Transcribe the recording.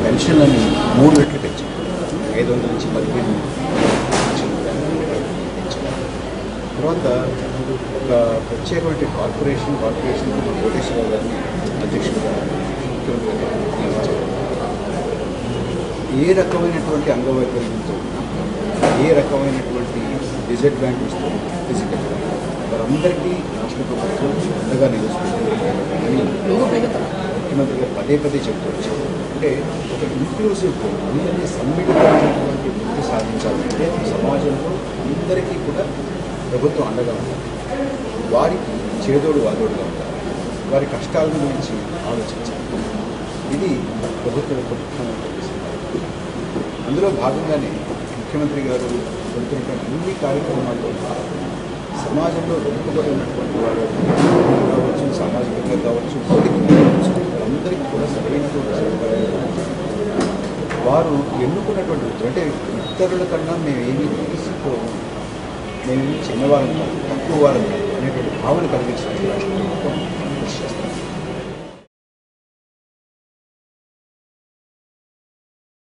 పెన్షన్లని 3 రెట్లు పెంచాం. 500 నుంచి 15 తర్వాత ఒక ప్రత్యేకమైన కార్పొరేషన్ మన కోటేశ్వరరావు గారిని అధ్యక్షుడిగా ముఖ్యమంత్రి ఏ రకమైనటువంటి అంగవైకల్యంతో ఏ రకమైనటువంటి డిసడ్వాంటేజ్తో ఫిజికల్ వారందరికీ రాష్ట్ర ప్రభుత్వం అండగా నిలుస్తుంది అని ముఖ్యమంత్రి గారు పదే చెప్తూ వచ్చారు. అంటే ఒక ఇంక్లూజివ్ అందరినీ సమ్మిళితమైనటువంటి వృద్ధి సాధించాలంటే సమాజంలో అందరికీ కూడా ప్రభుత్వం అండగా ఉండాలి. వారికి చేదోడు వాదోడుగా ఉండాలి. వారి కష్టాల గురించి ఆలోచించాలి. ఇది ప్రభుత్వం యొక్క ముఖ్యమైనటువంటి అందులో భాగంగానే ముఖ్యమంత్రి గారు జరుగుతున్నటువంటి అన్ని కార్యక్రమాల్లో సమాజంలో వెనుకబడి ఉన్నటువంటి వారు కావచ్చు, సామాజికంగా కావచ్చు, భౌతికంగా కావచ్చు, అందరికీ కూడా సరైనటువంటి సదుపాయాలు వారు ఎన్నుకున్నటువంటి వృత్తులు అంటే ఇతరుల కన్నా మేమేమీ తీసుకోము, మేమేమి చిన్నవారం కాదు, తక్కువ వారం కాదు అనేటువంటి భావన కలిగించినటువంటి రాష్ట్ర ప్రభుత్వం